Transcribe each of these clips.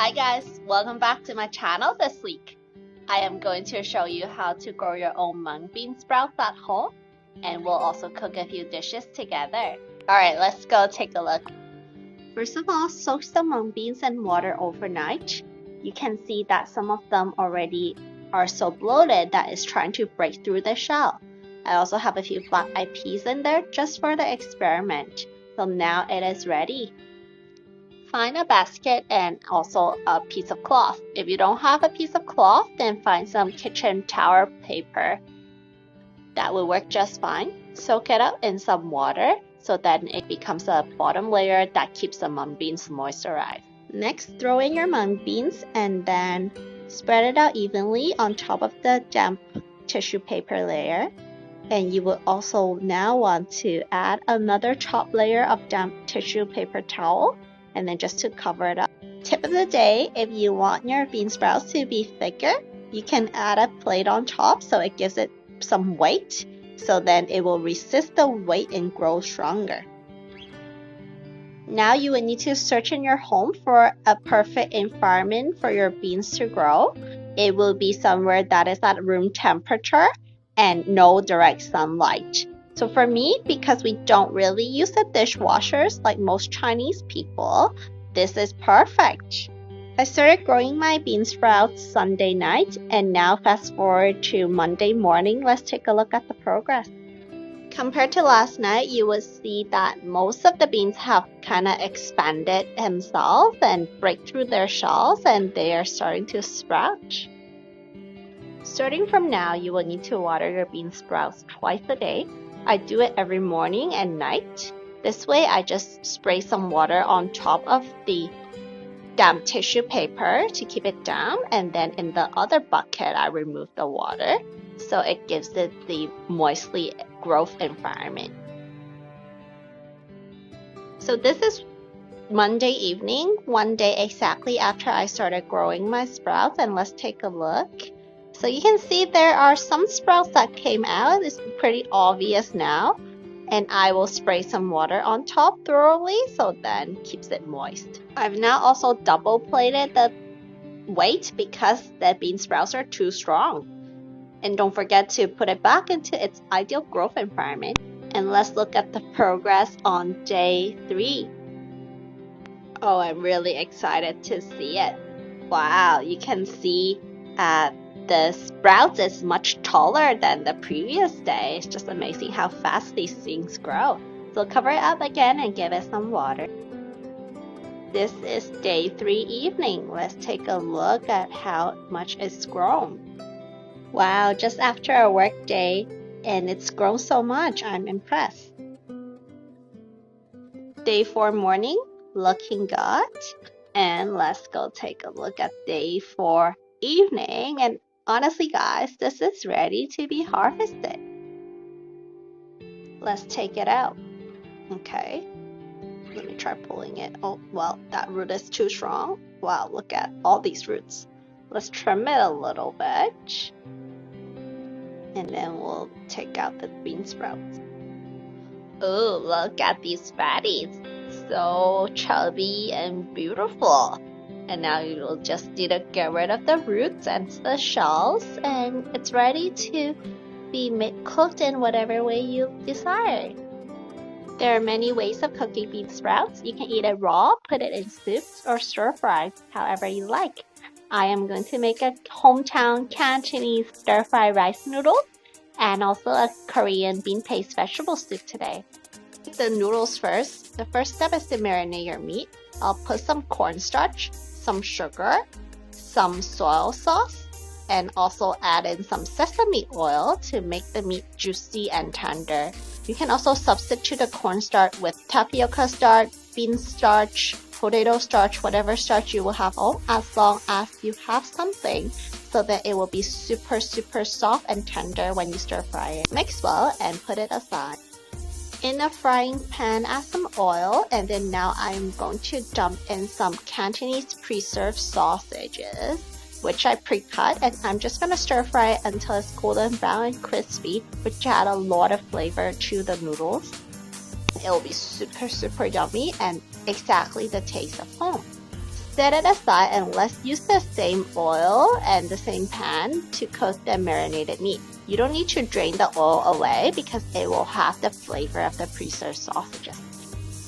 Hi guys, welcome back to my channel this week. I am going to show you how to grow your own mung bean sprouts at home, and we'll also cook a few dishes together. Alright, let's go take a look. First of all, soak some mung beans in water overnight. You can see that some of them already are so bloated that it's trying to break through the shell. I also have a few black-eyed peas in there just for the experiment. So now it is ready. Find a basket and also a piece of cloth. If you don't have a piece of cloth, then find some kitchen towel paper. That will work just fine. Soak it up in some water so that it becomes a bottom layer that keeps the mung beans moisturized. Next, throw in your mung beans and then spread it out evenly on top of the damp tissue paper layer. And you will also now want to add another top layer of damp tissue paper towel, and then just to cover it up. Tip of the day, if you want your bean sprouts to be thicker, you can add a plate on top so it gives it some weight, so then it will resist the weight and grow stronger. Now you will need to search in your home for a perfect environment for your beans to grow. It will be somewhere that is at room temperature and no direct sunlight. So for me, because we don't really use the dishwashers like most Chinese people, this is perfect. I started growing my bean sprouts Sunday night, and now fast forward to Monday morning. Let's take a look at the progress. Compared to last night, you will see that most of the beans have kind of expanded themselves and break through their shells, and they are starting to sprout. Starting from now, you will need to water your bean sprouts twice a day. I do it every morning and night. This way, I just spray some water on top of the damp tissue paper to keep it damp, and then in the other bucket, I remove the water so it gives it the moistly growth environment. So this is Monday evening, one day exactly after I started growing my sprouts, and let's take a look. So you can see there are some sprouts that came out. It's pretty obvious now. And I will spray some water on top thoroughly so then keeps it moist. I've now also double plated the weight because the bean sprouts are too strong. And don't forget to put it back into its ideal growth environment. And let's look at the progress on day 3. Oh, I'm really excited to see it. Wow, you can see the sprouts is much taller than the previous day. It's just amazing how fast these things grow. So cover it up again and give it some water. This is day 3 evening. Let's take a look at how much it's grown. Wow, just after a work day, and it's grown so much. I'm impressed. Day 4 morning, looking good. And let's go take a look at day 4 evening. And honestly guys, this is ready to be harvested. Let's take it out. Okay, let me try pulling it. Oh, well, that root is too strong. Wow, look at all these roots. Let's trim it a little bit. And then we'll take out the bean sprouts. Oh, look at these fatties. So chubby and beautiful. And now you will just need to get rid of the roots and the shells, and it's ready to be cooked in whatever way you desire. There are many ways of cooking bean sprouts. You can eat it raw, put it in soups, or stir fry, however you like. I am going to make a hometown Cantonese stir fry rice noodle and also a Korean bean paste vegetable soup today. The noodles first. The first step is to marinate your meat. I'll put some cornstarch, some sugar, some soy sauce, and also add in some sesame oil to make the meat juicy and tender. You can also substitute the cornstarch with tapioca starch, bean starch, potato starch, whatever starch you will have, as long as you have something, so that it will be super soft and tender when you stir fry it. Mix well and put it aside. In a frying pan, add some oil, and then now I'm going to dump in some Cantonese preserved sausages, which I pre-cut, and I'm just going to stir fry it until it's golden brown and crispy, which add a lot of flavor to the noodles. It will be super yummy and exactly the taste of home. Set it aside and let's use the same oil and the same pan to cook the marinated meat. You don't need to drain the oil away because it will have the flavor of the preserved sausages.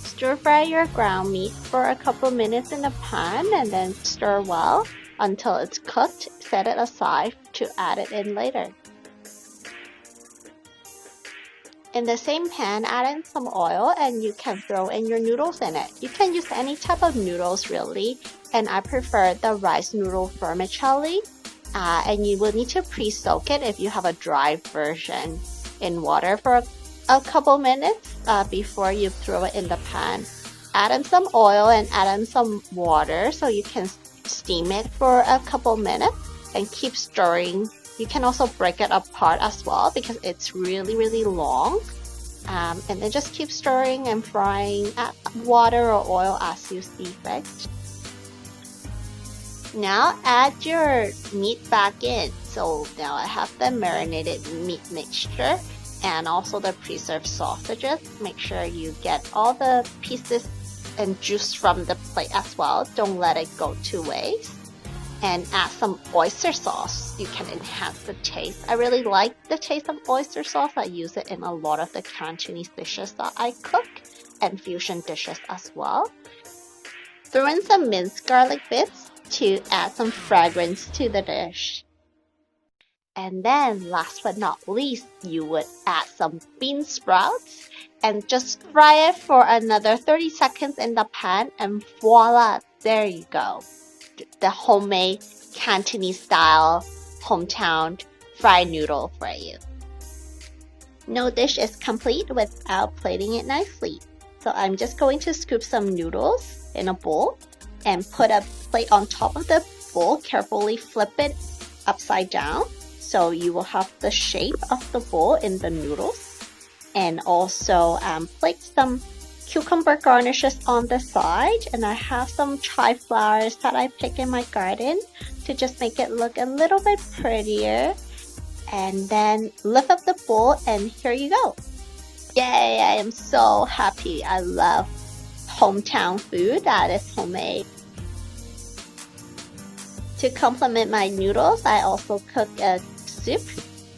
Stir fry your ground meat for a couple minutes in the pan and then stir well until it's cooked. Set it aside to add it in later. In the same pan, add in some oil and you can throw in your noodles in it. You can use any type of noodles really, and I prefer the rice noodle vermicelli. And you will need to pre-soak it if you have a dry version in water for a couple minutes before you throw it in the pan. Add in some oil and add in some water so you can steam it for a couple minutes and keep stirring. You can also break it apart as well because it's really long. And then just keep stirring and frying. Add water or oil as you see fit. Now add your meat back in. So now I have the marinated meat mixture and also the preserved sausages. Make sure you get all the pieces and juice from the plate as well. Don't let it go to waste. And add some oyster sauce. You can enhance the taste. I really like the taste of oyster sauce. I use it in a lot of the Cantonese dishes that I cook and fusion dishes as well. Throw in some minced garlic bits to add some fragrance to the dish. And then last but not least, you would add some bean sprouts and just fry it for another 30 seconds in the pan and voila, there you go. The homemade Cantonese style hometown fried noodle for you. No dish is complete without plating it nicely. So I'm just going to scoop some noodles in a bowl and put a plate on top of the bowl. Carefully flip it upside down so you will have the shape of the bowl in the noodles. And also place some cucumber garnishes on the side, and I have some chai flowers that I pick in my garden to just make it look a little bit prettier. And then lift up the bowl and here you go. Yay, I am so happy. I love hometown food that is homemade. To complement my noodles, I also cook a soup.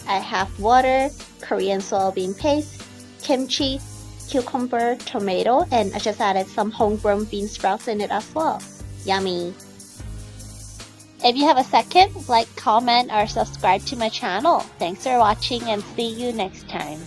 I have water, Korean soybean paste, kimchi, cucumber, tomato, and I just added some homegrown bean sprouts in it as well. Yummy! If you have a second, like, comment, or subscribe to my channel. Thanks for watching and see you next time.